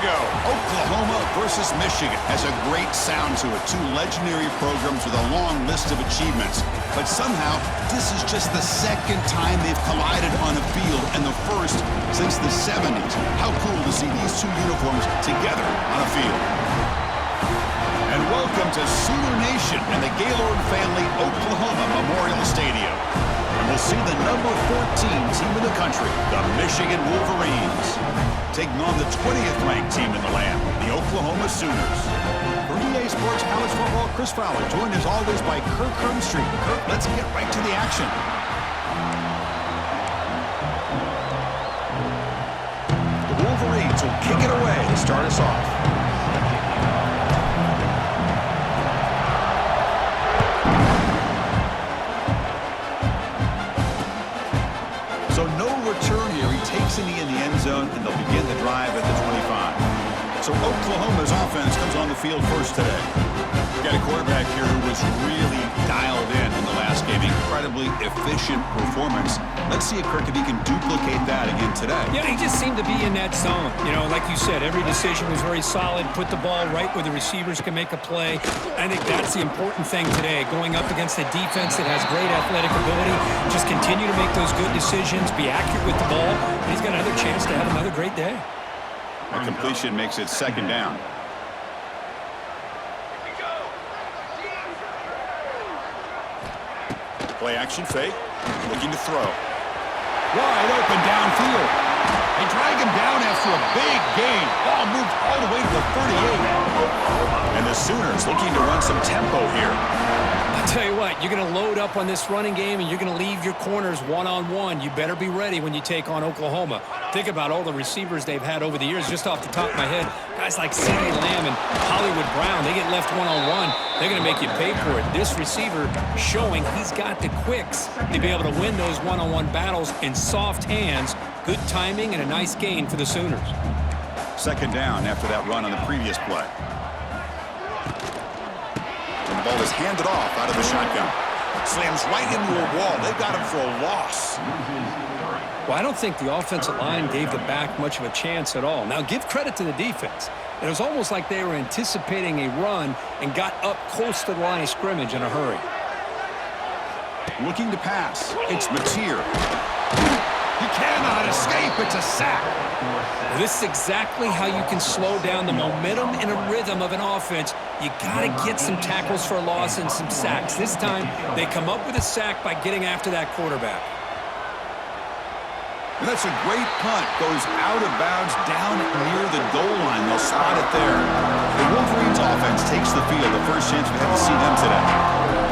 go. Oklahoma versus Michigan has a great sound to it. Two legendary programs with a long list of achievements. But somehow, this is just the second time they've collided on a field, and the first since the 70s. How cool to see these two uniforms together on a field. And welcome to Sooner Nation and the Gaylord family Oklahoma Memorial Stadium. And we'll see the number 14 team in the country, the Michigan Wolverines, taking on the 20th ranked team in the land, the Oklahoma Sooners. For EA Sports College Football, Chris Fowler, joined as always by Kirk Hermstreet. Kirk, let's get right to the action. The Wolverines will kick it away to start us off. So no return here. He takes it in the end zone, and they'll begin the drive at the 25. So Oklahoma's offense comes on the field first today. Got a quarterback here who was really dialed in the last game. Incredibly efficient performance. Let's see, Kirk, if he can duplicate that again today. Yeah, he just seemed to be in that zone. You know, like you said, every decision was very solid. Put the ball right where the receivers can make a play. I think that's the important thing today. Going up against a defense that has great athletic ability. Just continue to make those good decisions. Be accurate with the ball. And he's got another chance to have another great day. A completion makes it second down. Play action fake. Looking to throw. Wide open downfield. They drag him down after a big gain. Ball moved all the way to the 38. And the Sooners looking to run some tempo here. I'll tell you what, you're going to load up on this running game and you're going to leave your corners one-on-one. You better be ready when you take on Oklahoma. Think about all the receivers they've had over the years. Just off the top of my head, guys like CeeDee Lamb and Hollywood Brown, they get left one-on-one. They're going to make you pay for it. This receiver showing he's got the quicks to be able to win those one-on-one battles in soft hands. Good timing and a nice gain for the Sooners. Second down after that run on the previous play. And the ball is handed off out of the shotgun. Slams right into a wall. They've got him for a loss. Well, I don't think the offensive line gave the back much of a chance at all. Now, give credit to the defense. It was almost like they were anticipating a run and got up close to the line of scrimmage in a hurry. Looking to pass. It's Mateer. He cannot escape. It's a sack. Well, this is exactly how you can slow down the momentum and a rhythm of an offense. You got to get some tackles for a loss and some sacks. This time, they come up with a sack by getting after that quarterback. And that's a great punt. Goes out of bounds down near the goal line. They'll spot it there. The Wolverines offense takes the field. The first chance we have to see them today.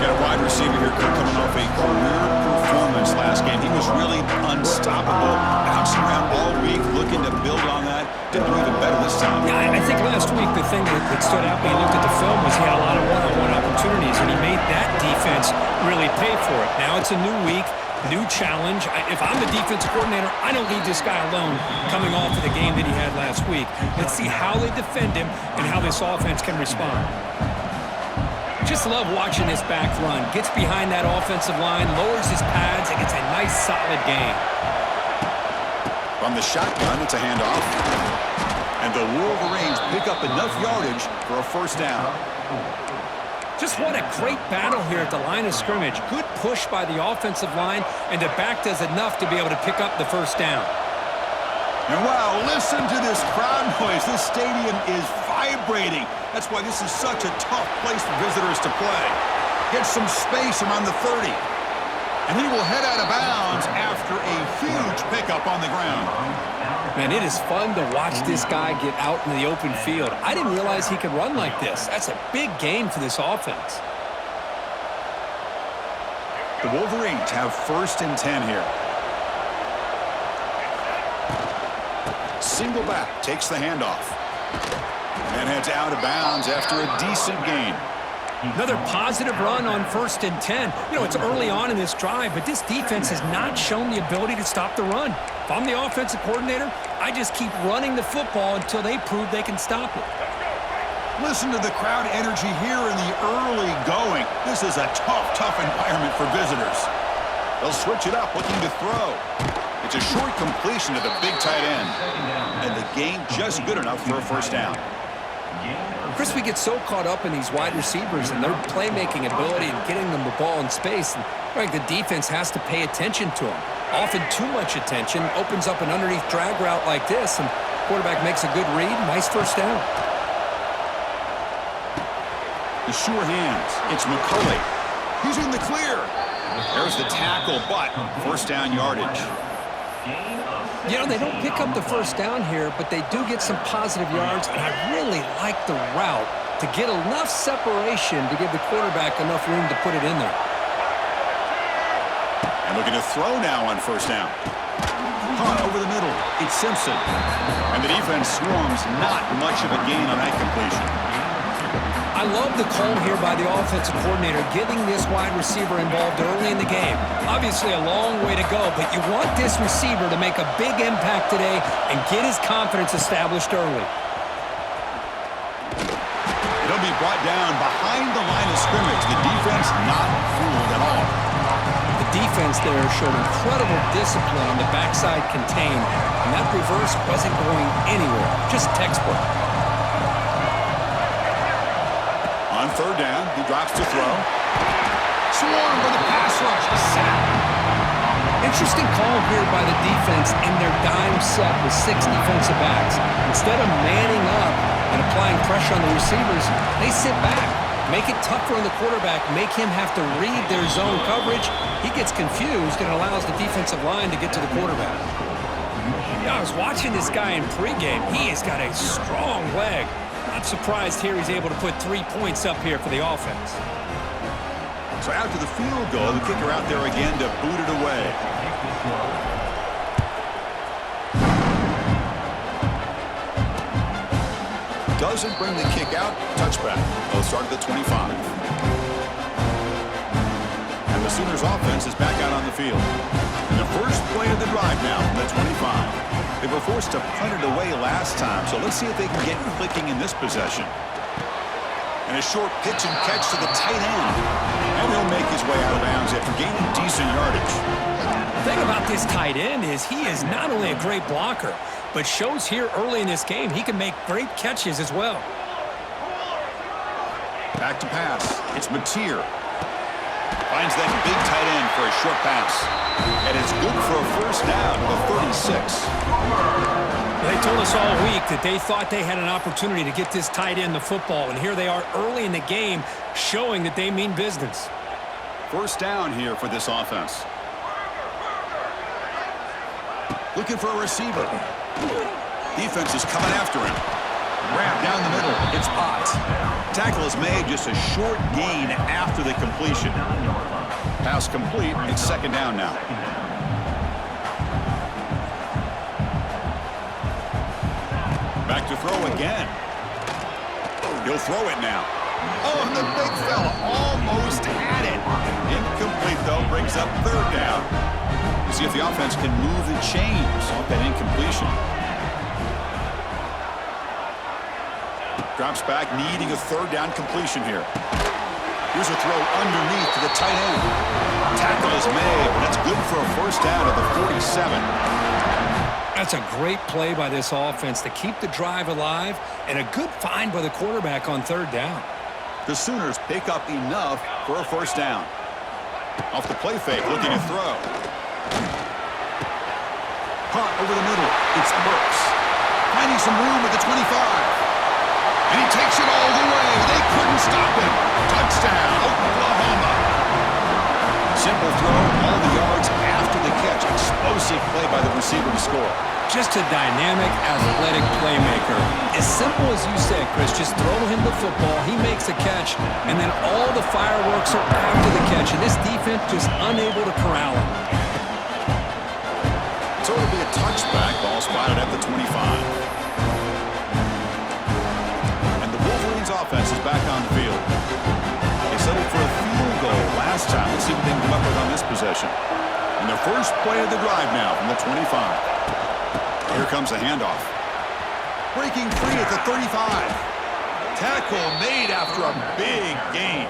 Got a wide receiver here coming off a career performance last game. He was really unstoppable. Bouncing around all week, looking to build on that. Did do even better this time. Yeah, I think last week the thing that stood out when you looked at the film was he had a lot of one-on-one opportunities, and he made that defense really pay for it. Now it's a new week. New challenge. If I'm the defensive coordinator, I don't leave this guy alone coming off of the game that he had last week. Let's see how they defend him and how this offense can respond. Just love watching this back run. Gets behind that offensive line, lowers his pads, and gets a nice solid gain. From the shotgun, it's a handoff. And the Wolverines pick up enough yardage for a first down. Just what a great battle here at the line of scrimmage. Good push by the offensive line, and the back does enough to be able to pick up the first down. And wow, listen to this crowd noise. This stadium is vibrating. That's why this is such a tough place for visitors to play. Get some space around the 30. And he will head out of bounds after a huge pickup on the ground. Man, it is fun to watch this guy get out in the open field. I didn't realize he could run like this. That's a big gain for this offense. The Wolverines have 1st and 10 here. Single back takes the handoff. And heads out of bounds after a decent gain. Another positive run on 1st and 10. You know, it's early on in this drive, but this defense has not shown the ability to stop the run. If I'm the offensive coordinator, I just keep running the football until they prove they can stop it. Listen to the crowd energy here in the early going. This is a tough environment for visitors. They'll switch it up, looking to throw. It's a short completion to the big tight end. And the gain just good enough for a first down. Chris, we get so caught up in these wide receivers and their playmaking ability and getting them the ball in space. And right, the defense has to pay attention to them. Often too much attention opens up an underneath drag route like this, and quarterback makes a good read. Nice first down. The sure hands. It's McCulley. He's in the clear. There's the tackle, but first down yardage. You know, they don't pick up the first down here, but they do get some positive yards, and I really like the route to get enough separation to give the quarterback enough room to put it in there. And looking to throw now on first down. Caught over the middle. It's Simpson. And the defense swarms, not much of a gain on that completion. I love the call here by the offensive coordinator, getting this wide receiver involved early in the game. Obviously a long way to go, but you want this receiver to make a big impact today and get his confidence established early. It'll be brought down behind the line of scrimmage. The defense not fooled at all. The defense there showed incredible discipline on the backside contain, and that reverse wasn't going anywhere, just textbook. On third down, he drops to throw. Swarm with a pass rush. Sack. Interesting call here by the defense in their dime set with 6 defensive backs. Instead of manning up and applying pressure on the receivers, they sit back. Make it tougher on the quarterback. Make him have to read their zone coverage. He gets confused and allows the defensive line to get to the quarterback. Yeah, I was watching this guy in pregame. He has got a strong leg. Not surprised here he's able to put 3 points up here for the offense. So after the field goal, the kicker out there again to boot it away. Doesn't bring the kick out. Touchback. They'll start at the 25. And the Sooners offense is back out on the field. And the first play of the drive now from the 25. They were forced to punt it away last time, so let's see if they can get clicking in this possession. And a short pitch and catch to the tight end. And he'll make his way out of bounds after gaining decent yardage. The thing about this tight end is he is not only a great blocker, but shows here early in this game he can make great catches as well. Back to pass. It's Mateer. Finds that big tight end for a short pass. And it's good for a first down to the 36. They told us all week that they thought they had an opportunity to get this tight end the football, and here they are early in the game showing that they mean business. First down here for this offense. Looking for a receiver. Defense is coming after him. Wrap down the middle. It's Potts. Tackle is made, just a short gain after the completion. Pass complete. It's second down now. Back to throw again. He'll throw it now. Oh, and the big fella almost had it. Incomplete, though, brings up third down. See if the offense can move the chains off that incompletion. Drops back, needing a third down completion here. Here's a throw underneath to the tight end. Tackle is made, but that's good for a first down at the 47. That's a great play by this offense to keep the drive alive, and a good find by the quarterback on third down. The Sooners pick up enough for a first down. Off the play fake, looking to throw. Caught over the middle. It's Burks. Finding some room at the 25. And he takes it all the way. They couldn't stop him. Touchdown, Oklahoma. Simple throw, all the yards after the catch. Explosive play by the receiver to score. Just a dynamic, athletic playmaker. As simple as you said, Chris, just throw him the football, he makes the catch, and then all the fireworks are after the catch, and this defense just unable to corral him. So it'll be a touchback, ball spotted at the 25. And the Wolverines offense is back on the field. They settled for a field goal last time. Let's see what they can come up with on this possession. And the first play of the drive now from the 25. Here comes the handoff. Breaking free at the 35. Tackle made after a big gain.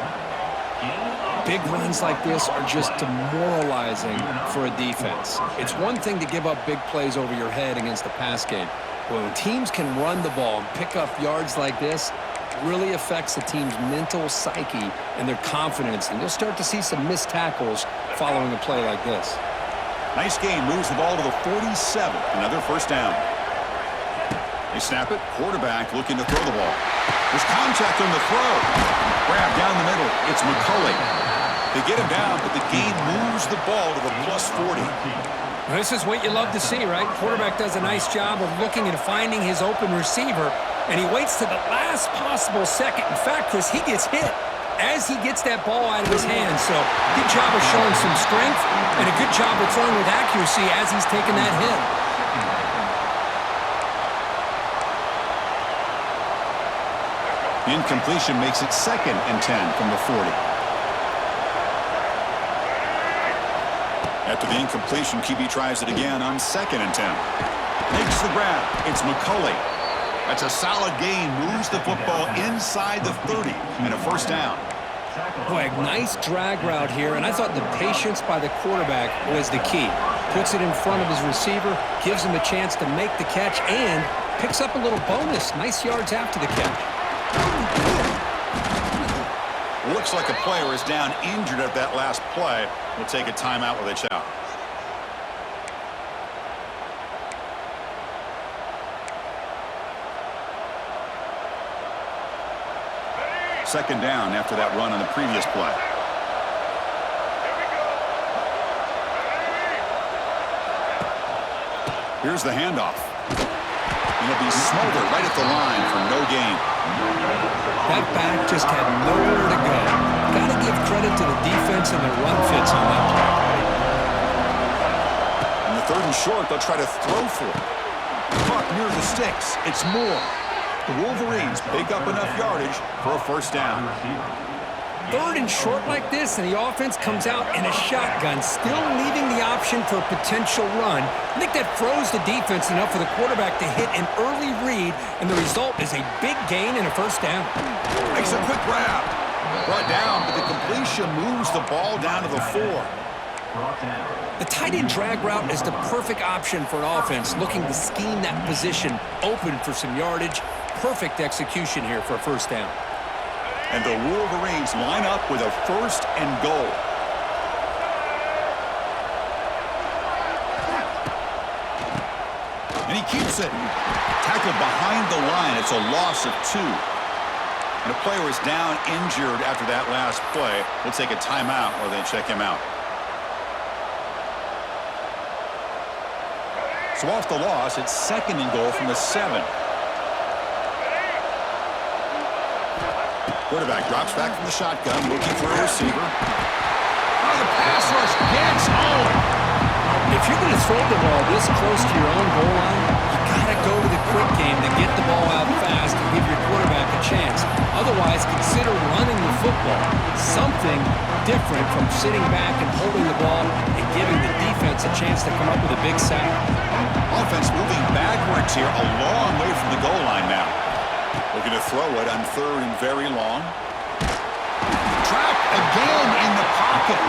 Big runs like this are just demoralizing for a defense. It's one thing to give up big plays over your head against the pass game. But when teams can run the ball and pick up yards like this, it really affects the team's mental psyche and their confidence. And you'll start to see some missed tackles following a play like this. Nice game. Moves the ball to the 47. Another first down. They snap it. Quarterback looking to throw the ball. There's contact on the throw. Grab down the middle. It's McCulley. They get him down, but the gain moves the ball to the plus 40. This is what you love to see, right? Quarterback does a nice job of looking and finding his open receiver, and he waits to the last possible second. In fact, Chris, he gets hit as he gets that ball out of his hands. So good job of showing some strength and a good job of throwing with accuracy as he's taking that hit. Incompletion makes it 2nd and 10 from the 40. After the incompletion, QB tries it again on 2nd and 10. Makes the grab. It's McCulley. That's a solid gain. Moves the football inside the 30 and a first down. Boy, nice drag route here, and I thought the patience by the quarterback was the key. Puts it in front of his receiver, gives him a chance to make the catch, and picks up a little bonus. Nice yards after the catch. Looks like a player is down injured at that last play. We'll take a timeout with a shout. Second down after that run on the previous play. Here's the handoff. And it'll be smothered right at the line for no gain. That back just had nowhere to go. Got to give credit to the defense and their run fits on that play. In the 3rd and short, they'll try to throw for it. Caught near the sticks. It's Moore. The Wolverines pick up enough yardage for a first down. 3rd and short like this, and the offense comes out in a shotgun, still leaving the option for a potential run. I think that froze the defense enough for the quarterback to hit an early read, and the result is a big gain and a first down. Makes a quick grab. Brought down, but the completion moves the ball down to the 4. The tight end drag route is the perfect option for an offense looking to scheme that position open for some yardage. Perfect execution here for a first down. And the Wolverines line up with a 1st and goal. And he keeps it. Tackled behind the line. It's a loss of 2. And a player is down injured after that last play. We'll take a timeout while they check him out. So off the loss, it's 2nd and goal from the 7. Quarterback drops back from the shotgun, looking for a receiver. Oh, the pass rush gets home. If you're going to throw the ball this close to your own goal line, you got to go to the quick game to get the ball out fast and give your quarterback a chance. Otherwise, consider running the football. Something different from sitting back and holding the ball and giving the defense a chance to come up with a big sack. Offense moving backwards here, a long way from the goal line now. Looking to throw it on 3rd and very long. Trapped again in the pocket.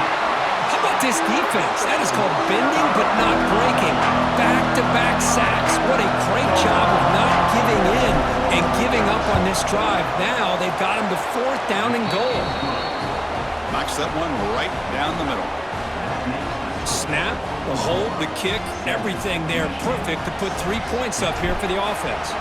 How about this defense? That is called bending but not breaking. Back-to-back sacks. What a great job of not giving in and giving up on this drive. Now they've got him to 4th down and goal. Knocks that one right down the middle. Snap, the hold, the kick, everything there perfect to put 3 points up here for the offense.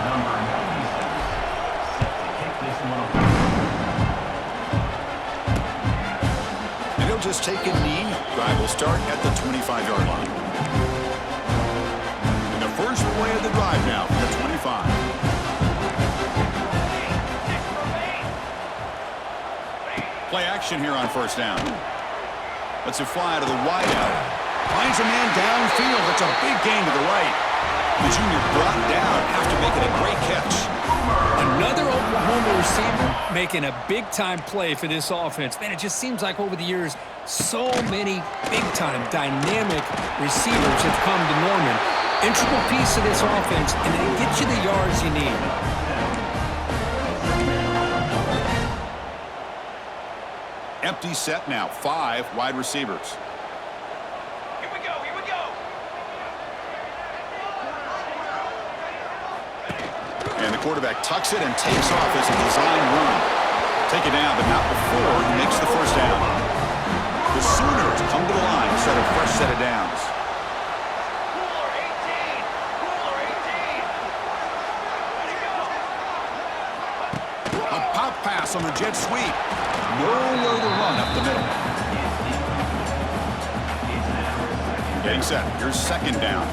And he'll just take a knee. Drive will start at the 25-yard line. And the first play of the drive now from the 25. Play action here on first down. Lets it fly to the wideout. Finds a man downfield. That's a big gain to the right. The junior brought down after making a great catch. Another Oklahoma receiver making a big-time play for this offense. Man, it just seems like over the years, so many big-time, dynamic receivers have come to Norman. Integral piece of this offense, and they get you the yards you need. Empty set now, 5 wide receivers. Here we go, here we go. And the quarterback tucks it and takes off as a design run. Take it down, but not before he makes the first down. The Sooners come to the line to start a fresh set of downs. Cooler 18. Cooler 18. Ready to go. A pop pass on the jet sweep. Nowhere to run up the middle. Getting set. Here's second down.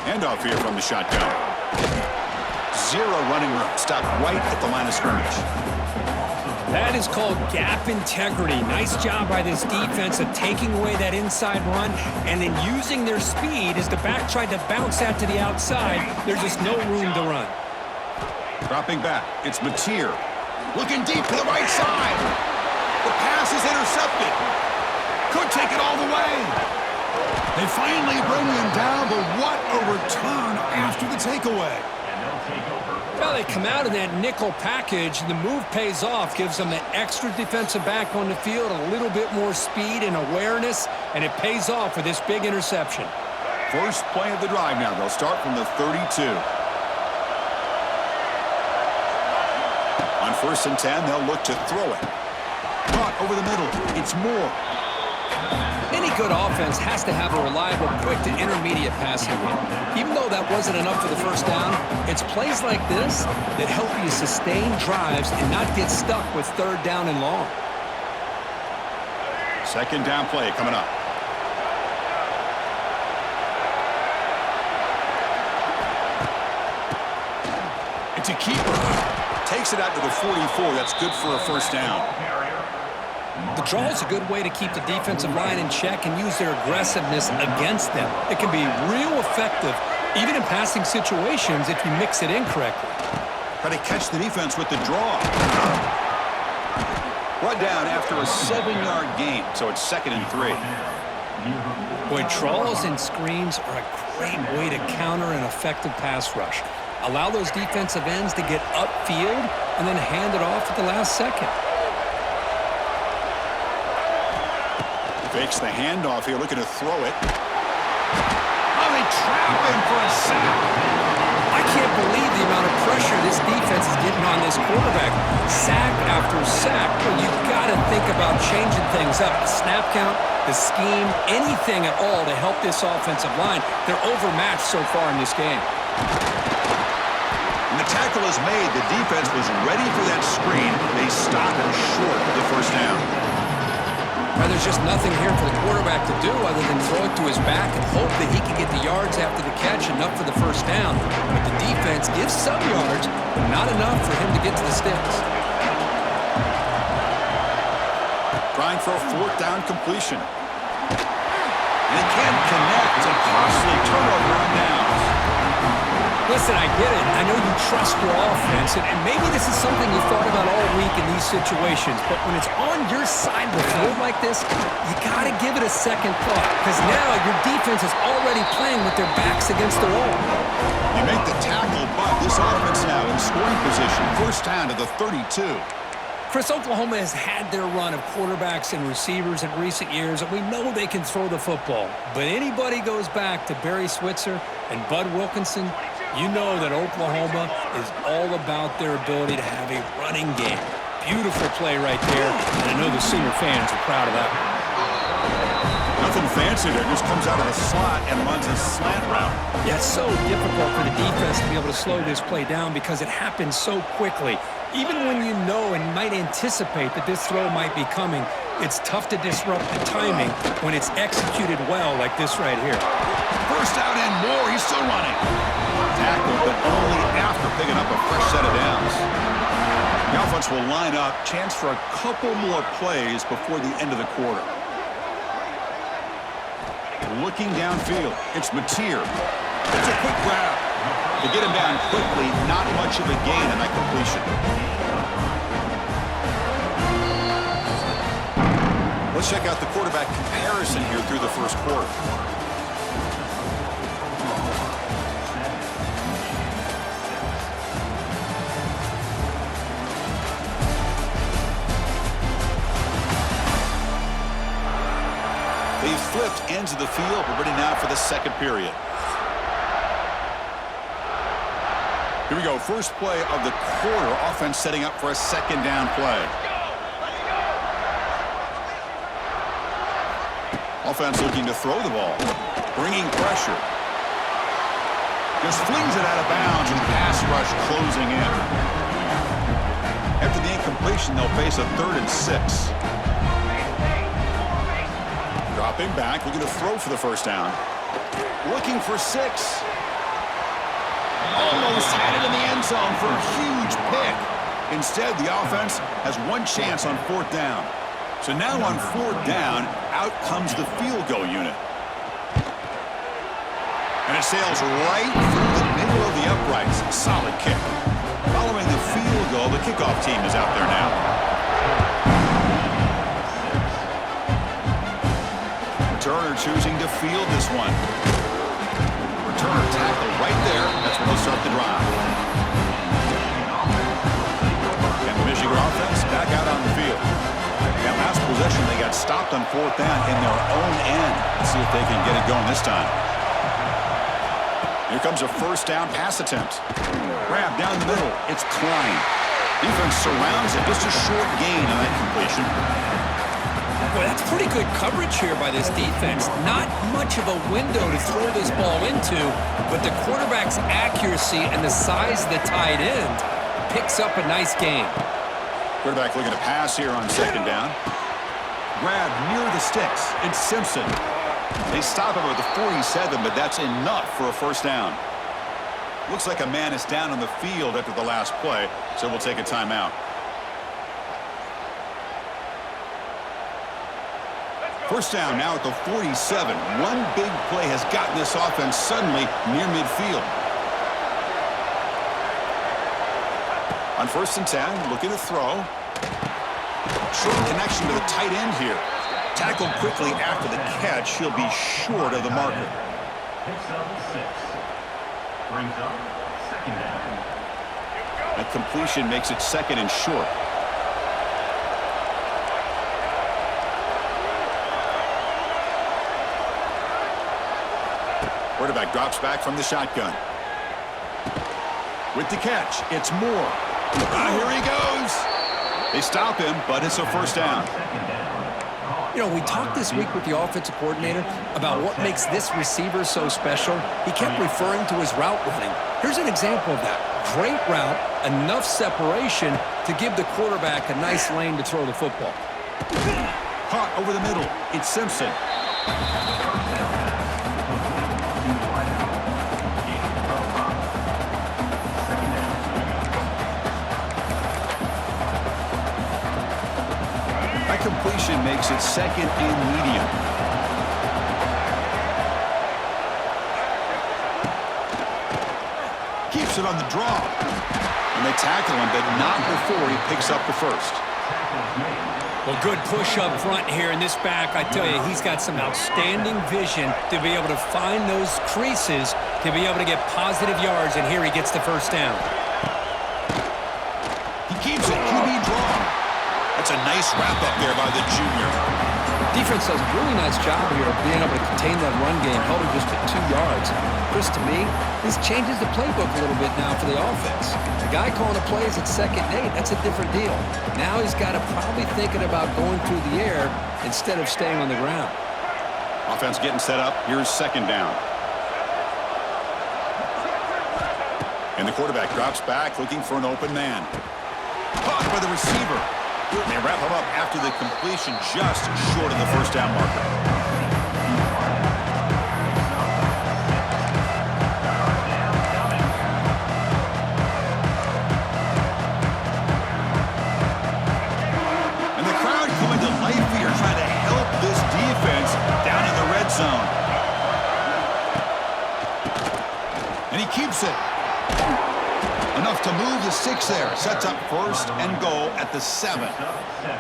Handoff here from the shotgun. 0 running room. Stopped right at the line of scrimmage. That is called gap integrity. Nice job by this defense of taking away that inside run and then using their speed as the back tried to bounce that to the outside. There's just no room to run. Dropping back. It's Mateer. Looking deep to the right side. The pass is intercepted. Could take it all the way. They finally bring him down, but what a return after the takeaway. Well, they come out in that nickel package, and the move pays off, gives them an extra defensive back on the field, a little bit more speed and awareness, and it pays off with this big interception. First play of the drive now. They'll start from the 32. On 1st and 10, they'll look to throw it. Caught over the middle. It's Moore. Any good offense has to have a reliable, quick to intermediate passing game. Even though that wasn't enough for the first down, it's plays like this that help you sustain drives and not get stuck with 3rd down and long. Second down play coming up. It's a keeper. Takes it out to the 44. That's good for a first down. The draw is a good way to keep the defensive line in check and use their aggressiveness against them. It can be real effective, even in passing situations, if you mix it in correctly. Try to catch the defense with the draw. Brought down after a 7-yard gain, so it's 2nd and 3. Boy, draws and screens are a great way to counter an effective pass rush. Allow those defensive ends to get upfield and then hand it off at the last second. Fakes the handoff here, looking to throw it. Oh, they trap him for a sack. I can't believe the amount of pressure this defense is getting on this quarterback. Sack after sack. Well, you've got to think about changing things up. The snap count, the scheme, anything at all to help this offensive line. They're overmatched so far in this game. When the tackle is made, the defense was ready for that screen. They stop him short of the first down. Well, there's just nothing here for the quarterback to do other than throw it to his back and hope that he can get the yards after the catch, enough for the first down. But the defense gives some yards, but not enough for him to get to the sticks. Trying for a 4th down completion. And he can't connect. A costly turnover on downs. Listen, I get it. I know you trust your offense, and maybe this is something you thought about all week in these situations, but when it's on your side of the field like this, you got to give it a second thought, because now your defense is already playing with their backs against the wall. You make the tackle, but this offense now in scoring position. First down to the 32. Chris, Oklahoma has had their run of quarterbacks and receivers in recent years, and we know they can throw the football. But anybody goes back to Barry Switzer and Bud Wilkinson, you know that Oklahoma is all about their ability to have a running game. Beautiful play right there, and I know the Sooner fans are proud of that one. Nothing fancy there, just comes out of the slot and runs a slant route. Yeah, it's so difficult for the defense to be able to slow this play down because it happens so quickly. Even when you know and might anticipate that this throw might be coming, it's tough to disrupt the timing when it's executed well like this right here. First out and more, he's still running. Tackled, but only after picking up a fresh set of downs. The offense will line up, chance for a couple more plays before the end of the quarter. Looking downfield, it's Mateer. It's a quick grab. To get him down quickly, not much of a gain on that completion. Let's check out the quarterback comparison here through the first quarter. flipped ends of the field. We're ready now for the second period. Here we go. First play of the quarter. Offense setting up for a second down play. Offense looking to throw the ball. Bringing pressure. Just flings it out of bounds and pass rush closing in. After the incompletion, they'll face a 3rd and 6. Dropping back, looking to throw for the first down. Looking for 6. Almost had it in the end zone for a huge pick. Instead, the offense has one chance on 4th down. So now on 4th down, out comes the field goal unit. And it sails right through the middle of the uprights. Solid kick. Following the field goal, the kickoff team is out there now. Returner choosing to field this one. Returner tackle right there. That's where they'll start the drive. And the Michigan offense back out on the field. That last possession, they got stopped on 4th down in their own end. Let's see if they can get it going this time. Here comes a first down pass attempt. Grab down the middle. It's Klein. Defense surrounds it. Just a short gain on that completion. Well, that's pretty good coverage here by this defense. Not much of a window to throw this ball into, but the quarterback's accuracy and the size of the tight end picks up a nice gain. Quarterback looking to pass here on second down. Grab near the sticks. It's Simpson. They stop him at the 47, but that's enough for a first down. Looks like a man is down on the field after the last play, so we'll take a timeout. First down now at the 47. One big play has gotten this offense suddenly near midfield. On 1st and 10, looking to throw. Short connection to the tight end here. Tackled quickly after the catch. He'll be short of the marker. Brings up second down. That completion makes it 2nd and short. Quarterback drops back from the shotgun. With the catch, it's Moore. Here he goes. They stop him, but it's a first down. You know, we talked this week with the offensive coordinator about what makes this receiver so special. He kept referring to his route running. Here's an example of that. Great route, enough separation to give the quarterback a nice lane to throw the football. Caught over the middle. It's Simpson. Completion makes it 2nd and medium. Keeps it on the draw. And they tackle him, but not before he picks up the first. Well, good push up front here in this back. I tell you, he's got some outstanding vision to be able to find those creases, to be able to get positive yards, and here he gets the first down. He keeps it. QB draw. That's a nice wrap-up there by the junior. Defense does a really nice job here of being able to contain that run game, held him just at 2 yards. Chris, to me, this changes the playbook a little bit now for the offense. The guy calling the plays at 2nd and 8, that's a different deal. Now he's got to probably thinking about going through the air instead of staying on the ground. Offense getting set up. Here's 2nd down. And the quarterback drops back, looking for an open man. Caught by the receiver. They wrap him up after the completion, just short of the first down marker. And the crowd coming to life here, trying to help this defense down in the red zone. And he keeps it. Enough to move the 6 there. Sets up 1st and goal at the 7.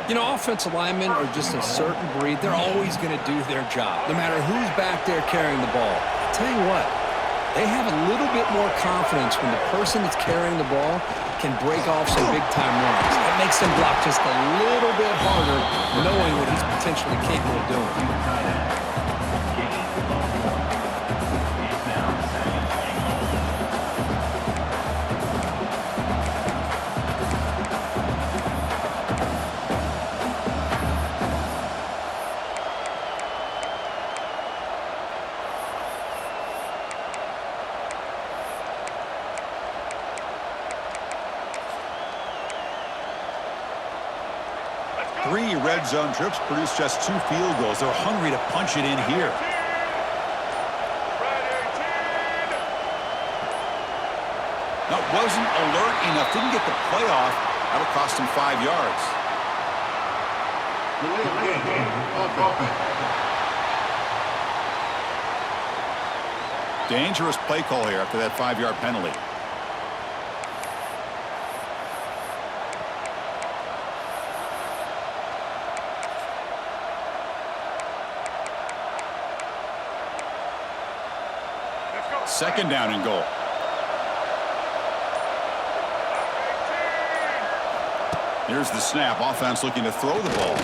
You know, offensive linemen are just a certain breed. They're always going to do their job, no matter who's back there carrying the ball. I'll tell you what, they have a little bit more confidence when the person that's carrying the ball can break off some big-time runs. It makes them block just a little bit harder, knowing what he's potentially capable of doing. 3 red zone trips produced just 2 field goals. They're hungry to punch it in here. That wasn't alert enough. Didn't get the play off. That'll cost him 5 yards. Dangerous play call here after that 5-yard penalty. Second down and goal. Here's the snap. Offense looking to throw the ball.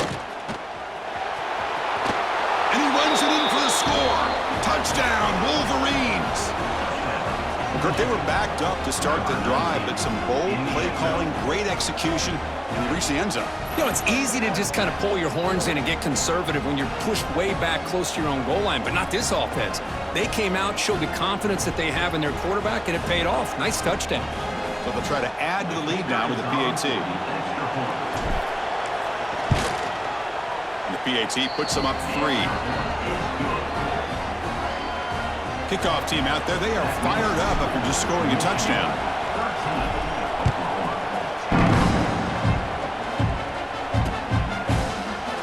And he runs it in for the score. Touchdown, Wolverines. Kurt, they were backed up to start the drive, but some bold play calling, great execution, and they reached the end zone. You know, it's easy to just kind of pull your horns in and get conservative when you're pushed way back close to your own goal line, but not this offense. They came out, showed the confidence that they have in their quarterback, and it paid off. Nice touchdown. So they'll try to add to the lead now with the PAT. And the PAT puts them up 3. Kickoff team out there, they are fired up after just scoring a touchdown.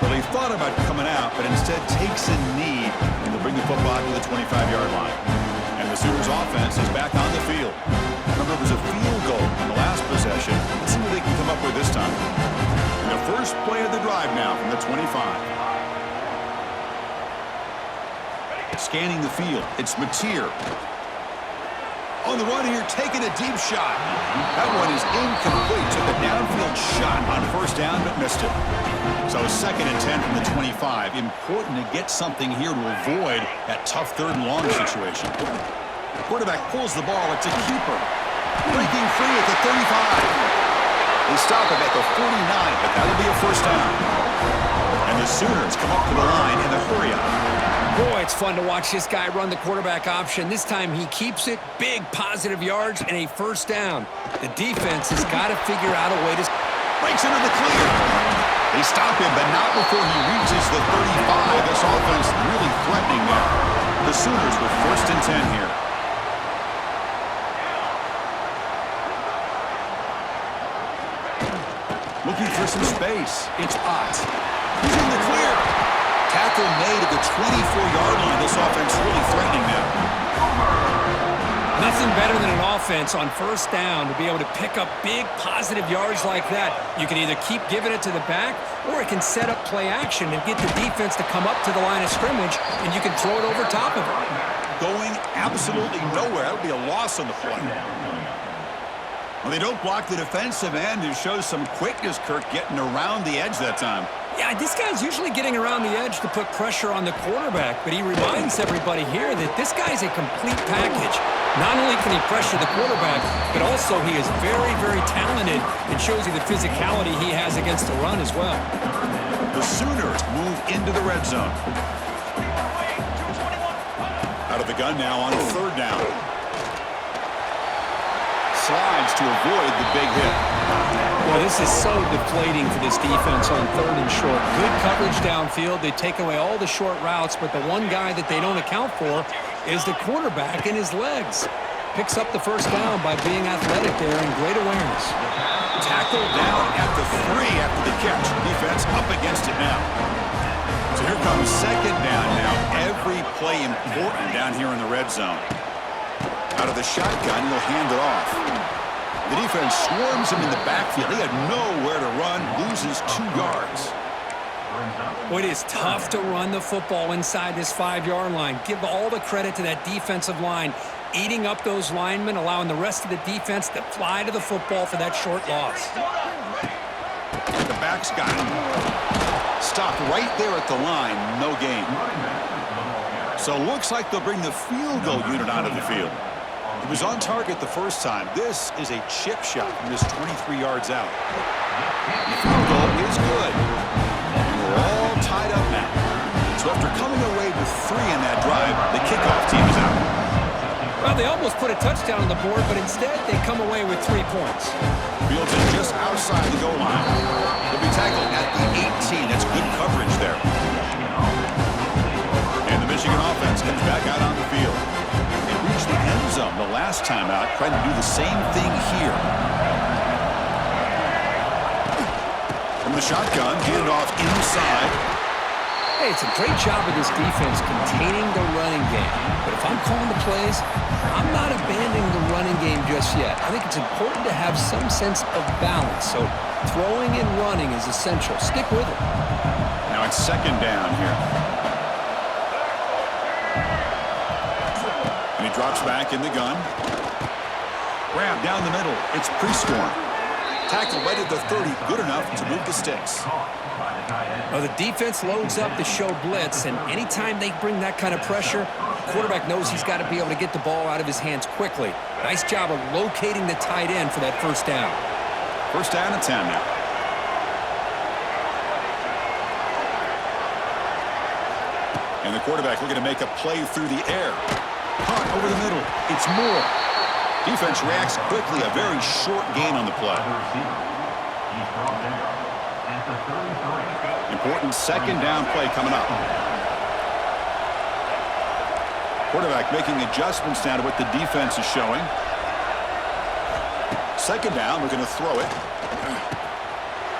Well, he thought about coming out, but instead takes a knee, and they'll bring the football to the 25-yard line. And the Sooners offense is back on the field. Remember, it was a field goal on the last possession. Let's see what they can come up with this time. And the first play of the drive now from the 25. Scanning the field, it's Mateer. On the run here, taking a deep shot. That one is incomplete. Took a downfield shot on first down, but missed it. So 2nd and 10 from the 25. Important to get something here to avoid that tough 3rd and long situation. The quarterback pulls the ball. It's a keeper. Breaking free at the 35. They stop him at the 49, but that'll be a first down. And the Sooners come up to the line in the hurry-up. Boy, it's fun to watch this guy run the quarterback option. This time he keeps it, big positive yards, and a first down. The defense has got to figure out a way to... Breaks into the clear. They stop him, but not before he reaches the 35. This offense really threatening there. The Sooners with 1st and 10 here. Looking for some space. It's Ott. He's in the clear. Tackle made at the 24-yard line. This offense really threatening them. Nothing better than an offense on first down to be able to pick up big positive yards like that. You can either keep giving it to the back, or it can set up play action and get the defense to come up to the line of scrimmage, and you can throw it over top of it. Going absolutely nowhere. That would be a loss on the play. Well, they don't block the defensive end, who shows some quickness, Kirk, getting around the edge that time. Yeah, this guy's usually getting around the edge to put pressure on the quarterback, but he reminds everybody here that this guy's a complete package. Not only can he pressure the quarterback, but also he is very, very talented and shows you the physicality he has against the run as well. The Sooners move into the red zone. Out of the gun now on 3rd down. Slides to avoid the big hit. Well, this is so deflating for this defense on 3rd and short. Good coverage downfield. They take away all the short routes, but the one guy that they don't account for is the quarterback and his legs. Picks up the first down by being athletic there and great awareness. Tackled down at the 3 after the catch. Defense up against it now. So here comes 2nd down now. Every play important down here in the red zone. Out of the shotgun, he'll hand it off. The defense swarms him in the backfield. He had nowhere to run, loses 2 yards. Boy, it is tough to run the football inside this 5-yard line. Give all the credit to that defensive line, eating up those linemen, allowing the rest of the defense to fly to the football for that short loss. The back's got him. Stopped right there at the line, no gain. So looks like they'll bring the field goal unit out of the field. He was on target the first time. This is a chip shot from just 23 yards out. The field goal is good. And we're all tied up now. So after coming away with 3 in that drive, the kickoff team is out. Well, they almost put a touchdown on the board, but instead they come away with 3 points. Fields is just outside the goal line. He'll be tackled at the 18. last time out, trying to do the same thing here. From the shotgun, handoff inside. Hey, it's a great job of this defense containing the running game. But if I'm calling the plays, I'm not abandoning the running game just yet. I think it's important to have some sense of balance. So throwing and running is essential. Stick with it. Now it's second down here. And he drops back in the gun. Grab down the middle. It's Prescorn. Tackle right at the 30. Good enough to move the sticks. Well, the defense loads up to show blitz, and anytime they bring that kind of pressure, the quarterback knows he's got to be able to get the ball out of his hands quickly. Nice job of locating the tight end for that first down. First down and 10 now. And the quarterback looking to make a play through the air. Caught over the middle. It's Moore. Defense reacts quickly. A very short gain on the play. Important second down play coming up. Quarterback making adjustments now to what the defense is showing. Second down, we're going to throw it.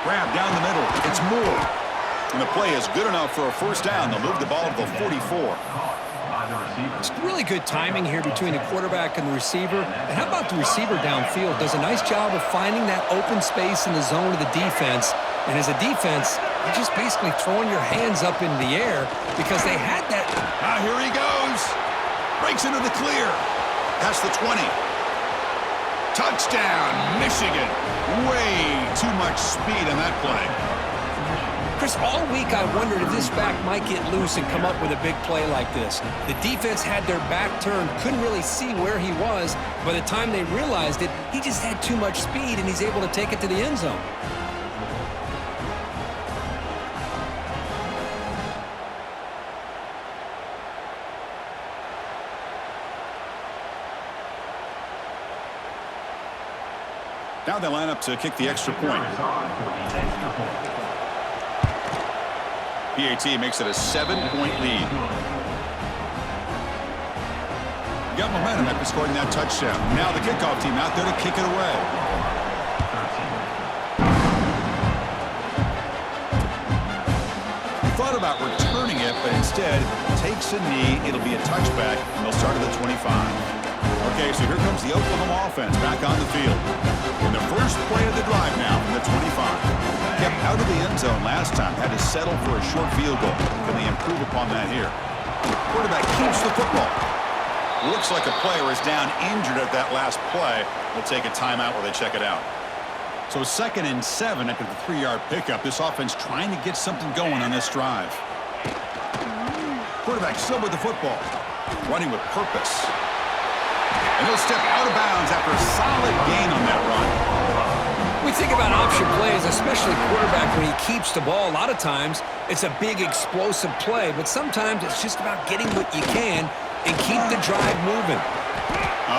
Grab down the middle. It's Moore. And the play is good enough for a first down. They'll move the ball to the 44. It's really good timing here between the quarterback and the receiver. And how about the receiver downfield? Does a nice job of finding that open space in the zone of the defense. And as a defense, you're just basically throwing your hands up in the air because they had that. Now here he goes. Breaks into the clear. Past the 20. Touchdown, Michigan. Way too much speed on that play. Chris, all week I wondered if this back might get loose and come up with a big play like this. The defense had their back turned, couldn't really see where he was. By the time they realized it, he just had too much speed, and he's able to take it to the end zone. Now they line up to kick the extra point. PAT makes it a 7-point lead. Got momentum after scoring that touchdown. Now the kickoff team out there to kick it away. He thought about returning it, but instead takes a knee. It'll be a touchback, and they'll start at the 25. Okay, so here comes the Oklahoma offense back on the field. In the first play of the drive now from the 25. Kept out of the end zone last time, had to settle for a short field goal. Can they improve upon that here? The quarterback keeps the football. Looks like a player is down injured at that last play. We'll take a timeout while they check it out. So 2nd and 7 after the 3-yard pickup. This offense trying to get something going on this drive. Quarterback still with the football. Running with purpose. And he'll step out of bounds after a solid gain on that run. We think about option plays, especially quarterback when he keeps the ball. A lot of times, it's a big explosive play, but sometimes it's just about getting what you can and keep the drive moving.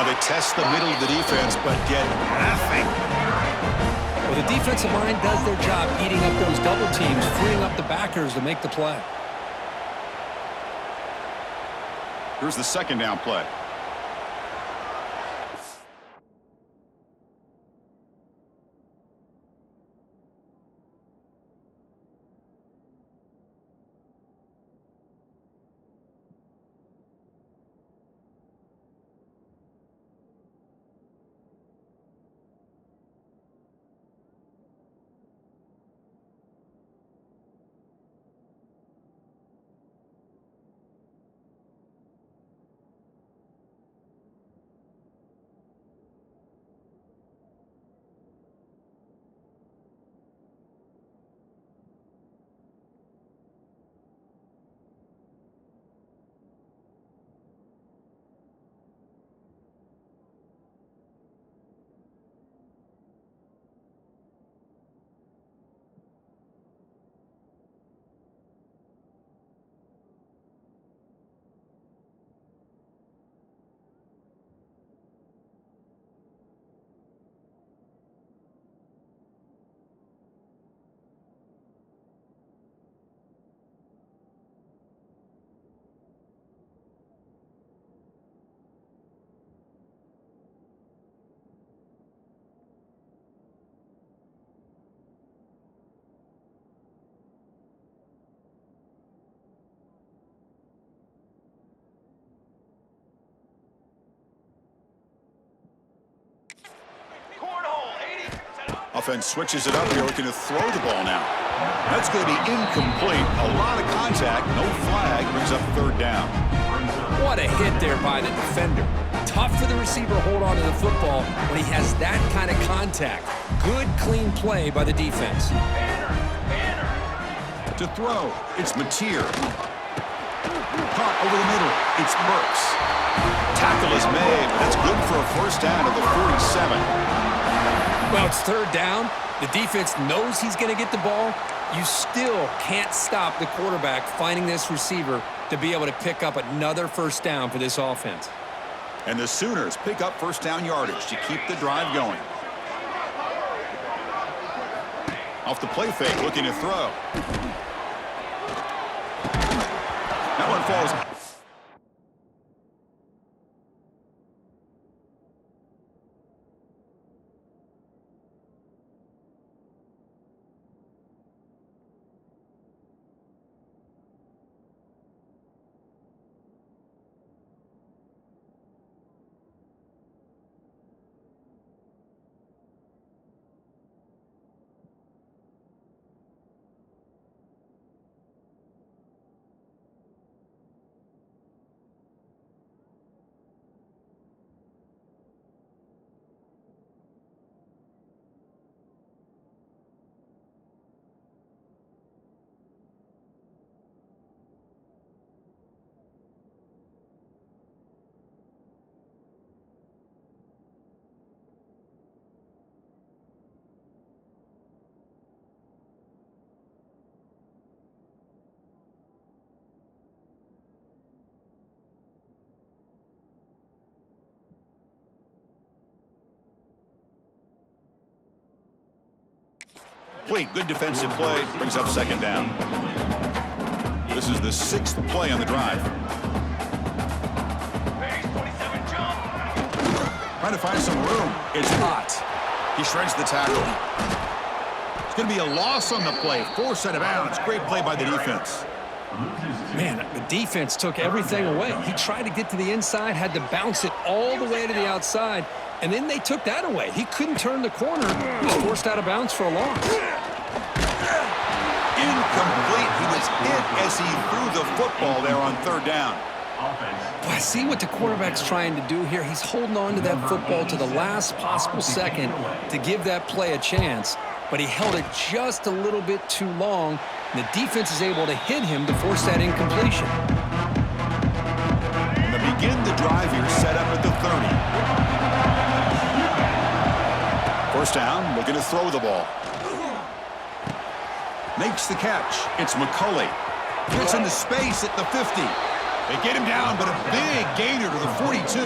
They test the middle of the defense, but get nothing. Well, the defensive line does their job eating up those double teams, freeing up the backers to make the play. Here's the second down play. offense switches it up here, looking to throw the ball now. That's going to be incomplete. A lot of contact, no flag, brings up third down. What a hit there by the defender. Tough for the receiver to hold on to the football when he has that kind of contact. Good, clean play by the defense. To throw, it's Mateer. Caught over the middle, it's Burks. Tackle is made, but that's good for a first down at the 47. Well, it's third down. The defense knows he's going to get the ball. You still can't stop the quarterback finding this receiver to be able to pick up another first down for this offense. And the Sooners pick up first down yardage to keep the drive going. Off the play fake, looking to throw. That one falls. Good defensive play, brings up second down. This is the 6th play on the drive. Trying to find some room. It's hot. He shreds the tackle. It's going to be a loss on the play. Forced out of bounds. Great play by the defense. Man, the defense took everything away. He tried to get to the inside, had to bounce it all the way to the outside, and then they took that away. He couldn't turn the corner. He was forced out of bounds for a loss. Incomplete. He was hit as he threw the football there on third down. Well, I see what the quarterback's trying to do here. He's holding on to that football to the last possible second to give that play a chance, but he held it just a little bit too long, and the defense is able to hit him to force that incompletion. And to begin the drive here, set up at the 30. First down, looking to throw the ball. Makes the catch. It's McCulley. Gets into space at the 50. They get him down, but a big gainer to the 42.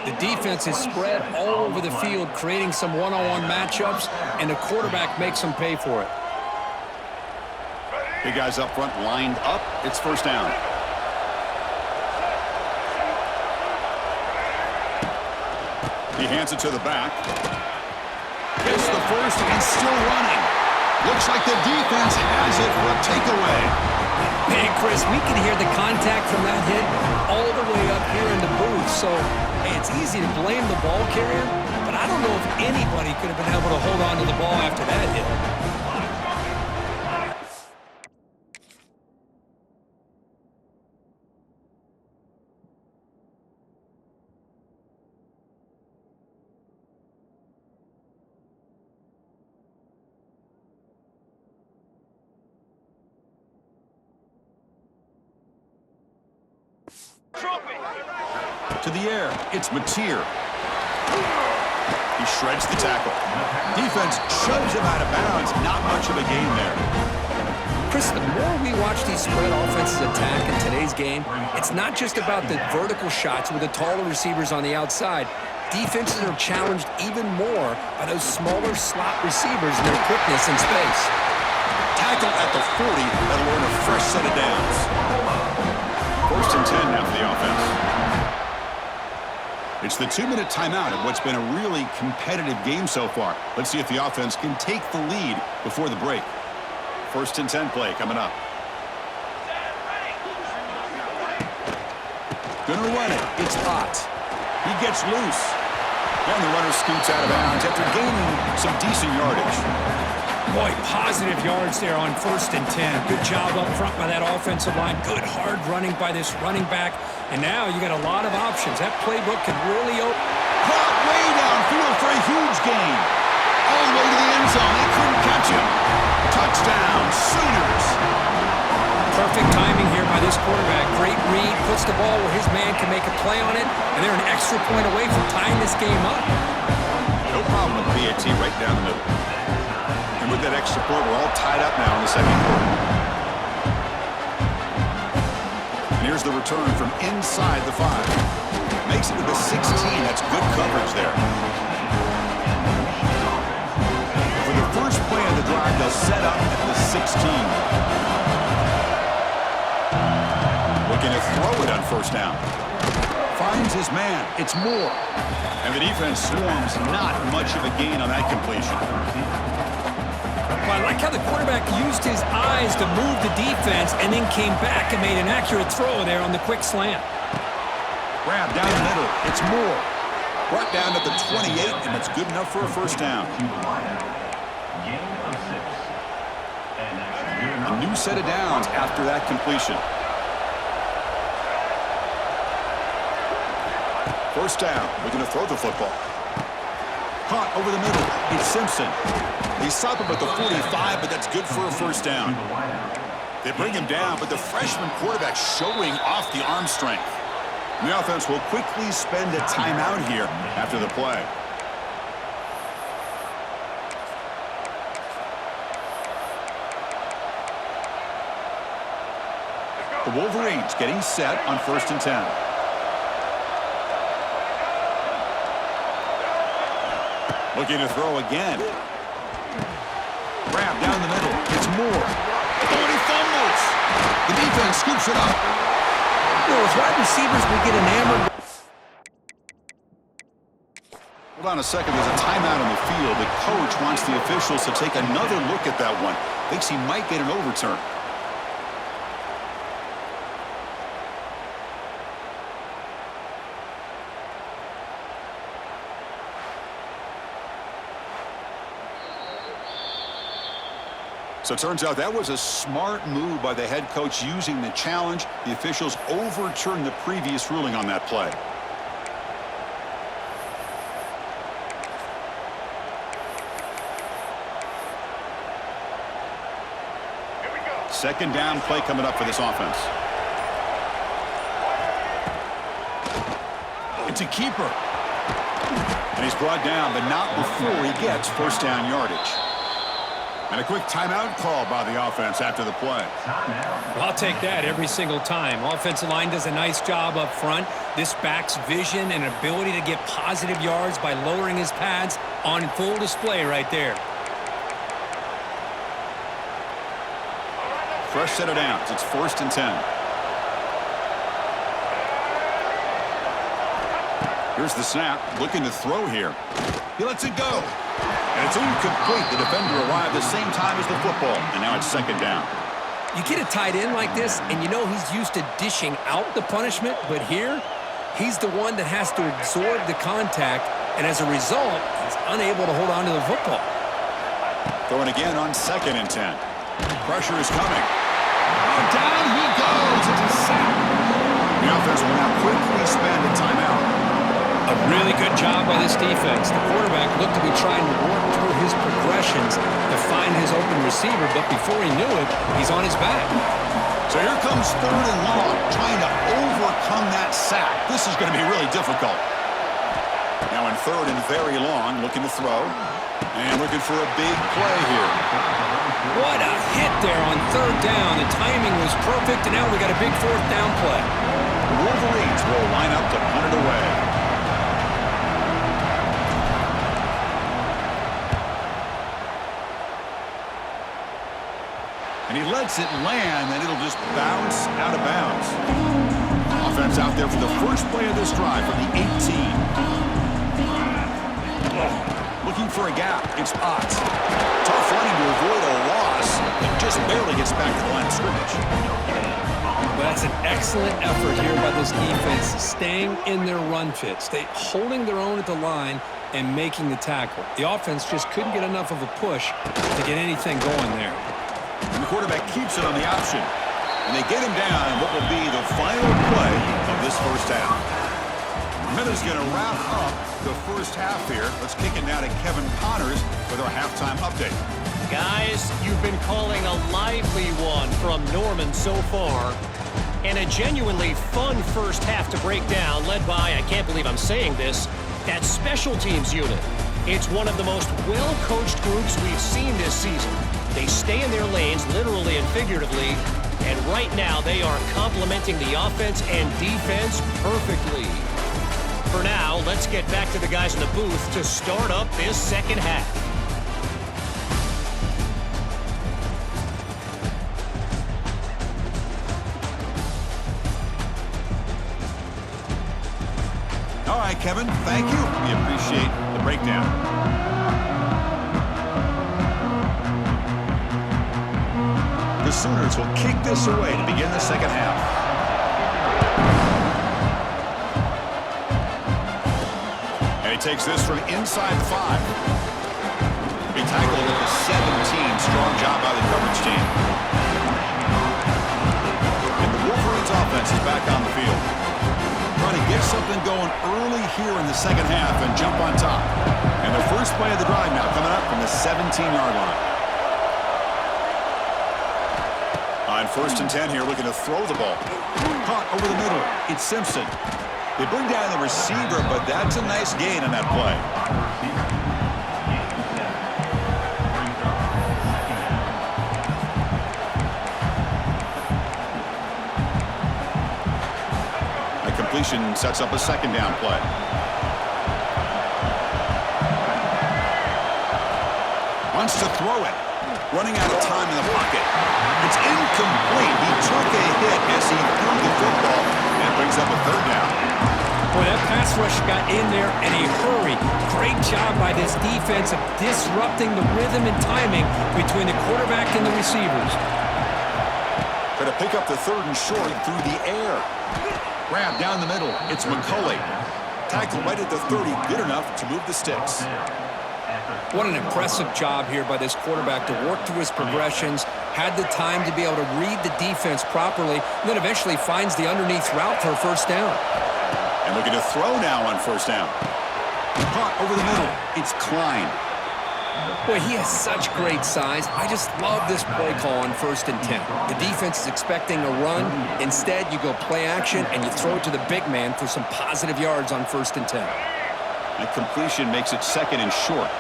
The defense is spread all over the field, creating some one-on-one matchups, and the quarterback makes them pay for it. Big guys up front lined up. It's first down. He hands it to the back. Gets the first and still running. Looks like the defense has it for a takeaway. Man, Chris, we can hear the contact from that hit all the way up here in the booth. So, hey, it's easy to blame the ball carrier, but I don't know if anybody could have been able to hold on to the ball after that hit. To the air, it's Mateer. He shreds the tackle. Defense shoves him out of bounds. Not much of a gain there. Chris, the more we watch these spread offenses attack in today's game, it's not just about the vertical shots with the taller receivers on the outside. Defenses are challenged even more by those smaller slot receivers and their quickness in space. Tackle at the 40. That'll earn a fresh set of downs. First and 10 now for the offense. It's the 2-minute timeout of what's been a really competitive game so far. Let's see if the offense can take the lead before the break. First and 10 play coming up. Gonna run it. It's hot. He gets loose. And the runner scoots out of bounds after gaining some decent yardage. Boy, positive yards there on 1st and 10. Good job up front by that offensive line. Good hard running by this running back. And now you got a lot of options. That playbook can really open. Caught way downfield for a huge gain. All the way to the end zone. They couldn't catch him. Touchdown, Sooners. Perfect timing here by this quarterback. Great read. Puts the ball where his man can make a play on it. And they're an extra point away from tying this game up. No problem with PAT right down the middle. And with that extra point, we're all tied up now in the second quarter. And here's the return from inside the 5. Makes it to the 16. That's good coverage there. For the first play of the drive, they'll set up at the 16. Looking to throw it on 1st down. Finds his man. It's Moore. And the defense swarms. Not much of a gain on that completion. Well, I like how the quarterback used his eyes to move the defense and then came back and made an accurate throw there on the quick slant. Grab down the middle. It's Moore. Brought down at the 28, and it's good enough for a 1st down. A new set of downs after that completion. 1st down. Looking to throw the football. Caught over the middle. It's Simpson. They stop him at the 45, but that's good for a 1st down. They bring him down, but the freshman quarterback showing off the arm strength. And the offense will quickly spend a timeout here after the play. The Wolverines getting set on 1st and 10. Looking to throw again. Grab down the middle. It's Moore. Oh, and he fumbles. The defense scoops it up. You know, as wide receivers, we get enamored. Hold on a second. There's a timeout on the field. The coach wants the officials to take another look at that one. Thinks he might get an overturn. So it turns out that was a smart move by the head coach using the challenge. The officials overturned the previous ruling on that play. Here we go. 2nd down play coming up for this offense. It's a keeper. And he's brought down, but not before he gets 1st down yardage. And a quick timeout call by the offense after the play. Well, I'll take that every single time. Offensive line does a nice job up front. This back's vision and ability to get positive yards by lowering his pads on full display right there. Fresh set of downs. It's 1st and 10. Here's the snap. Looking to throw here. He lets it go. And it's incomplete. The defender arrived the same time as the football. And now it's 2nd down. You get a tight end like this, and you know he's used to dishing out the punishment, but here, he's the one that has to absorb the contact, and as a result, he's unable to hold on to the football. Throwing again on 2nd and 10. Pressure is coming. Oh, down he goes. It's a sack. The offense will now quickly spend a timeout. A really good job by this defense. The quarterback looked to be trying to work through his progressions to find his open receiver, but before he knew it, he's on his back. So here comes 3rd and long, trying to overcome that sack. This is going to be really difficult. Now in 3rd and very long, looking to throw, and looking for a big play here. What a hit there on 3rd down. The timing was perfect, and now we got a big 4th down play. The Wolverines will line up to punt it away. And he lets it land, and it'll just bounce out of bounds. Offense out there for the first play of this drive from the 18. Looking for a gap. It's Ott. Tough running to avoid a loss. He just barely gets back to the line of scrimmage. Well, that's an excellent effort here by this defense, staying in their run fits. Holding their own at the line and making the tackle. The offense just couldn't get enough of a push to get anything going there. And the quarterback keeps it on the option. And they get him down in what will be the final play of this first half. Minutes going to wrap up the first half here. Let's kick it now to Kevin Connors with our halftime update. Guys, you've been calling a lively one from Norman so far. And a genuinely fun first half to break down, led by, I can't believe I'm saying this, that special teams unit. It's one of the most well-coached groups we've seen this season. They stay in their lanes, literally and figuratively, and right now they are complementing the offense and defense perfectly. For now, let's get back to the guys in the booth to start up this second half. All right, Kevin, thank you. We appreciate the breakdown. The Sooners will kick this away to begin the second half. And he takes this from inside the 5. He tackled at the 17. Strong job by the coverage team. And the Wolverines offense is back on the field. Trying to get something going early here in the second half and jump on top. And their first play of the drive now coming up from the 17-yard line. On 1st and 10 here, looking to throw the ball. Caught over the middle. It's Simpson. They bring down the receiver, but that's a nice gain on that play. A completion sets up a second down play. Wants to throw it. Running out of time in the pocket. It's incomplete. He took a hit as he threw the football. And brings up a third down. Boy, that pass rush got in there in a hurry. Great job by this defense of disrupting the rhythm and timing between the quarterback and the receivers. Try to pick up the 3rd and short through the air. Grab down the middle. It's McCulley. Tackle right at the 30. Good enough to move the sticks. What an impressive job here by this quarterback to work through his progressions, had the time to be able to read the defense properly, and then eventually finds the underneath route for a first down. And looking to throw now on first down. Caught over the middle. It's Klein. Boy, he has such great size. I just love this play call on 1st and 10. The defense is expecting a run. Instead, you go play action, and you throw it to the big man for some positive yards on 1st and 10. That completion makes it 2nd and short.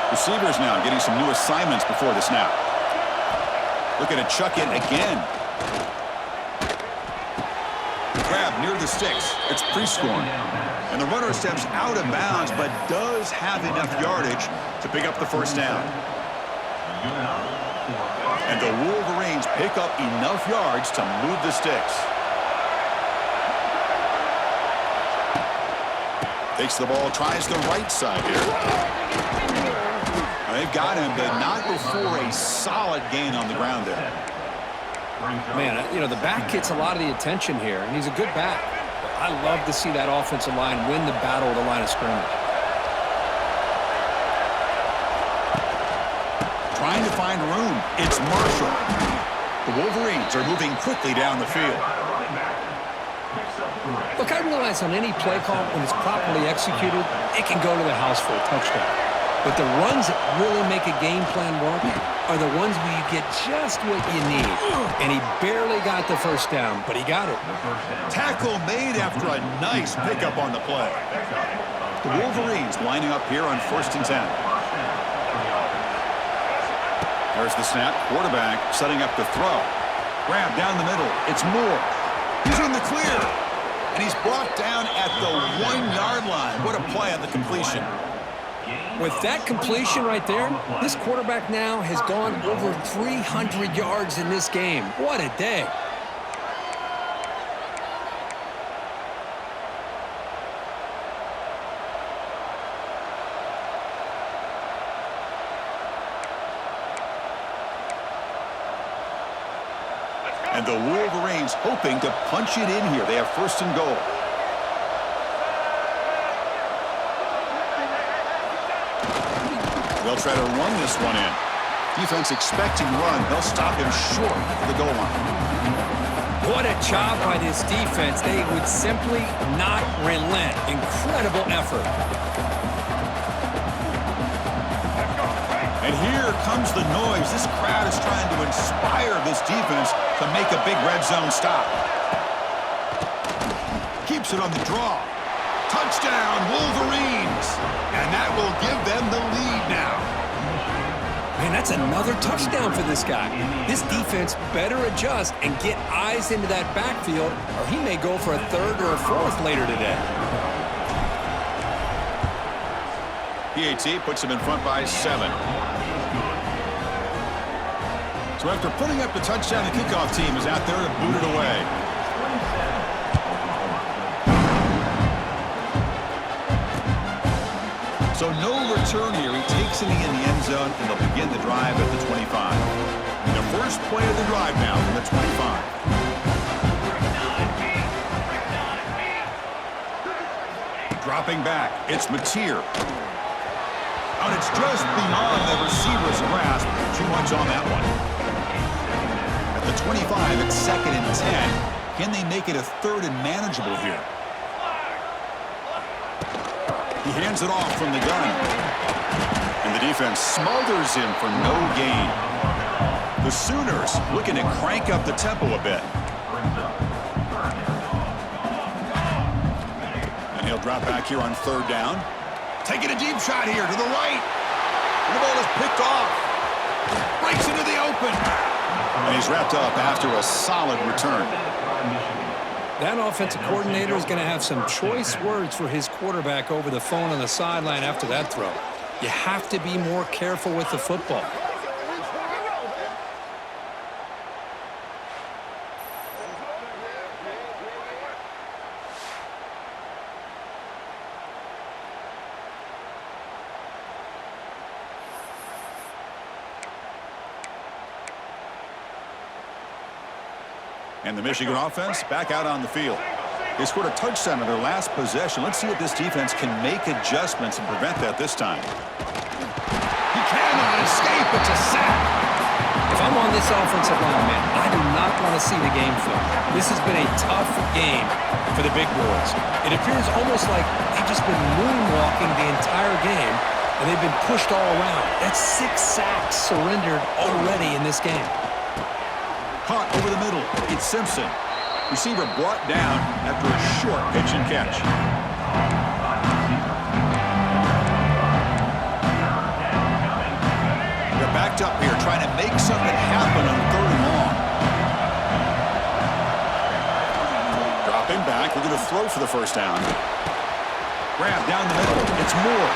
Receivers now getting some new assignments before the snap. Looking to chuck it again. Grab near the sticks. It's Prescorn. And the runner steps out of bounds, but does have enough yardage to pick up the first down. And the Wolverines pick up enough yards to move the sticks. Takes the ball, tries the right side here. They've got him, but not before a solid gain on the ground there. Man, you know, the back gets a lot of the attention here, and he's a good back. I love to see that offensive line win the battle at the line of scrimmage. Trying to find room. It's Marshall. The Wolverines are moving quickly down the field. Look, I realize on any play call, when it's properly executed, it can go to the house for a touchdown. But the runs that really make a game plan work are the ones where you get just what you need. And he barely got the first down, but he got it. Tackle made after a nice pickup on the play. The Wolverines lining up here on 1st and 10. There's the snap. Quarterback setting up the throw. Grab down the middle. It's Moore. He's in the clear. And he's brought down at the 1-yard line. What a play on the completion. With that completion right there, this quarterback now has gone over 300 yards in this game. What a day. And the Wolverines hoping to punch it in here. They have 1st and goal. They'll try to run this one in. Defense expecting run. They'll stop him short of the goal line. What a job by this defense. They would simply not relent. Incredible effort. And here comes the noise. This crowd is trying to inspire this defense to make a big red zone stop. Keeps it on the draw. Touchdown, Wolverines. And that will give them the lead now. Man, that's another touchdown for this guy. This defense better adjust and get eyes into that backfield, or he may go for a third or a fourth later today. PAT puts him in front by 7. So after putting up the touchdown, the kickoff team is out there to boot it away. So no return here. He takes it in the end zone, and they'll begin the drive at the 25. And the first play of the drive now from the 25. Dropping back, it's Mateer. And it's just beyond the receiver's grasp. Too much on that one. At the 25, it's 2nd and 10. Can they make it a 3rd and manageable here? He hands it off from the gun. And the defense smothers him for no gain. The Sooners looking to crank up the tempo a bit. And he'll drop back here on 3rd down. Taking a deep shot here to the right. And the ball is picked off. Breaks into the open. And he's wrapped up after a solid return. That offensive coordinator is going to have some choice words for his quarterback over the phone on the sideline after that throw. You have to be more careful with the football. And the Michigan offense back out on the field. They scored a touchdown in their last possession. Let's see if this defense can make adjustments and prevent that this time. He cannot escape. It's a sack. If I'm on this offensive line, man, I do not want to see the game film. This has been a tough game for the big boys. It appears almost like they've just been moonwalking the entire game, and they've been pushed all around. That's 6 sacks surrendered already in this game. Caught over the middle. It's Simpson. Receiver brought down after a short pitch and catch. They're backed up here trying to make something happen on 3rd and long. Dropping back. We're going to throw for the first down. Grab down the middle. It's Moore.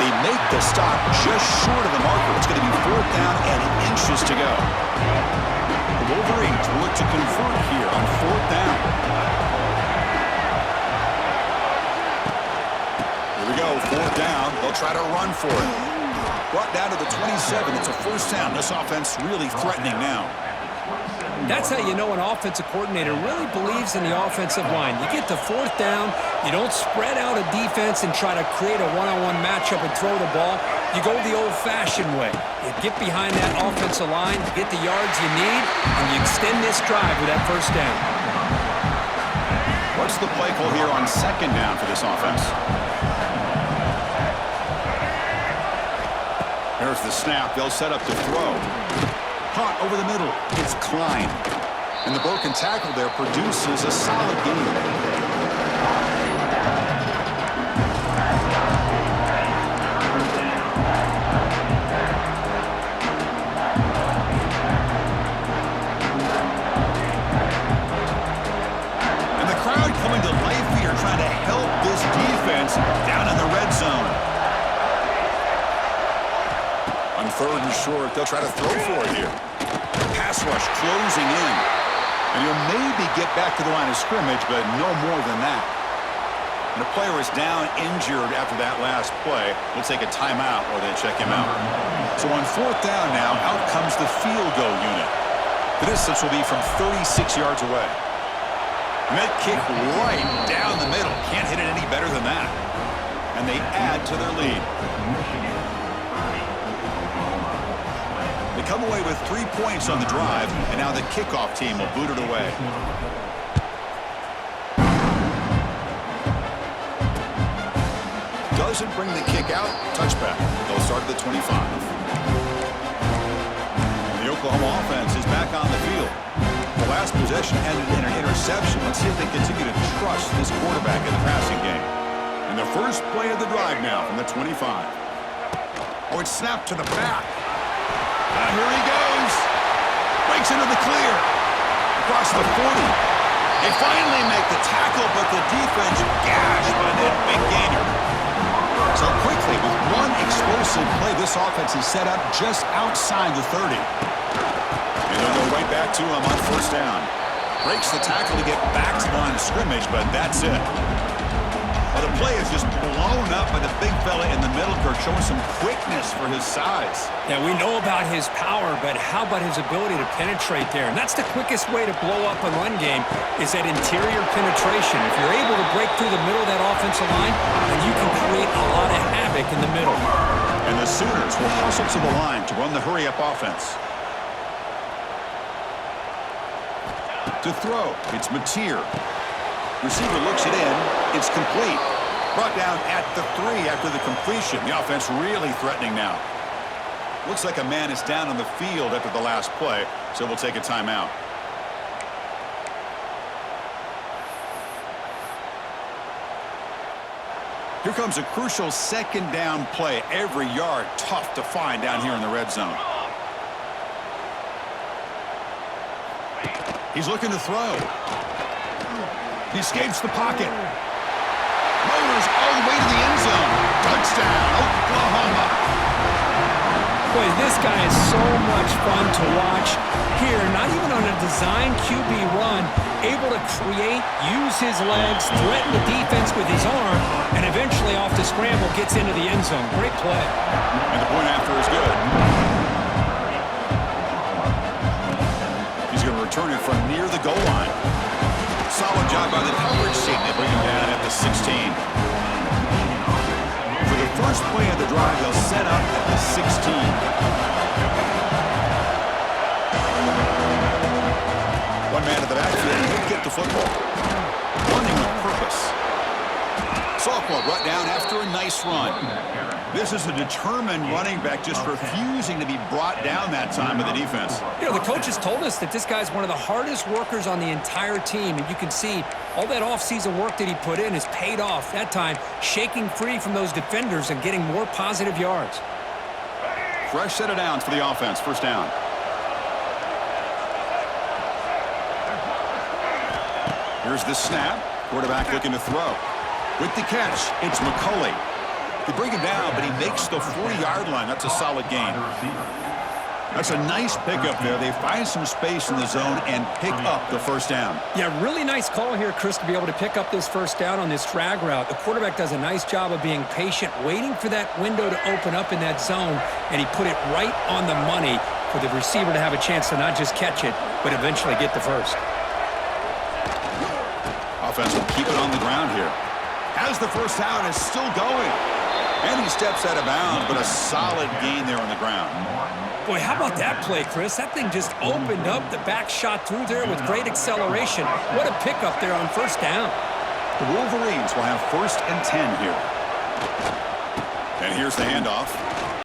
They make the stop just short of the marker. It's going to be 4th down and inches to go. The Wolverines will look to convert here on 4th down. Here we go, 4th down. They'll try to run for it. Brought down to the 27. It's a 1st down. This offense really threatening now. That's how you know an offensive coordinator really believes in the offensive line. You get to 4th down, you don't spread out a defense and try to create a one-on-one matchup and throw the ball. You go the old-fashioned way. You get behind that offensive line, you get the yards you need, and you extend this drive with that 1st down. What's the play call here on 2nd down for this offense? There's the snap. They'll set up to throw. Caught over the middle. It's Klein. And the broken tackle there produces a solid gain. Coming to life here, trying to help this defense down in the red zone. On 3rd and short, they'll try to throw for it here. Pass rush closing in. And he'll maybe get back to the line of scrimmage, but no more than that. And the player is down injured after that last play. We'll take a timeout or they check him out. So on 4th down now, out comes the field goal unit. The distance will be from 36 yards away. And that kick right down the middle. Can't hit it any better than that. And they add to their lead. come away with 3 points on the drive, and now the kickoff team will boot it away. Doesn't bring the kick out. Touchback. They'll start at the 25. The Oklahoma offense is back on the field. The last possession ended in an interception. Let's see if they continue to trust this quarterback in the passing game. And the first play of the drive now from the 25. Oh, it's snapped to the back. Here he goes. Breaks into the clear. Across the 40. They finally make the tackle, but the defense gashed by that big gainer. So quickly, with one explosive play, this offense is set up just outside the 30. And they'll go right back to him on first down. Breaks the tackle to get back to the line of scrimmage, but that's it. Well, the play is just blown up by the big fella in the middle, Kirk, showing some quickness for his size. Yeah, we know about his power, but how about his ability to penetrate there? And that's the quickest way to blow up a run game is that interior penetration. If you're able to break through the middle of that offensive line, then you can create a lot of havoc in the middle. And the Sooners will hustle to the line to run the hurry-up offense. To throw, it's Mateer. Receiver looks it in. It's complete. Brought down at the 3 after the completion. The offense really threatening now. Looks like a man is down on the field after the last play, so we'll take a timeout. Here comes a crucial second down play. Every yard tough to find down here in the red zone. He's looking to throw. He escapes the pocket. Motors all the way to the end zone. Touchdown, Oklahoma. Boy, this guy is so much fun to watch here. Not even on a design QB run, able to create, use his legs, threaten the defense with his arm, and eventually off the scramble gets into the end zone. Great play. And the point after is good. He's going to return it from near the goal line. Solid job by the coverage team. They bring him down at the 16. For the first play of the drive, they'll set up at the 16. One man at the backfield, he'll get the football. Running with purpose. Sophomore brought down after a nice run. This is a determined running back just refusing to be brought down that time by the defense. You know, the coaches told us that this guy's one of the hardest workers on the entire team, and you can see all that offseason work that he put in has paid off. That time, shaking free from those defenders and getting more positive yards. Fresh set of downs for the offense. First down. Here's the snap. Quarterback looking to throw. With the catch, it's McCulley. They bring him down, but he makes the 40-yard line. That's a solid gain. That's a nice pickup there. They find some space in the zone and pick up the first down. Yeah, really nice call here, Chris, to be able to pick up this first down on this drag route. The quarterback does a nice job of being patient, waiting for that window to open up in that zone, and he put it right on the money for the receiver to have a chance to not just catch it, but eventually get the first. Offense will keep it on the ground here. Has the first down, is still going. And he steps out of bounds, but a solid gain there on the ground. Boy, how about that play, Chris? That thing just opened up. The back shot through there with great acceleration. What a pickup there on first down. The Wolverines will have 1st and 10 here. And here's the handoff.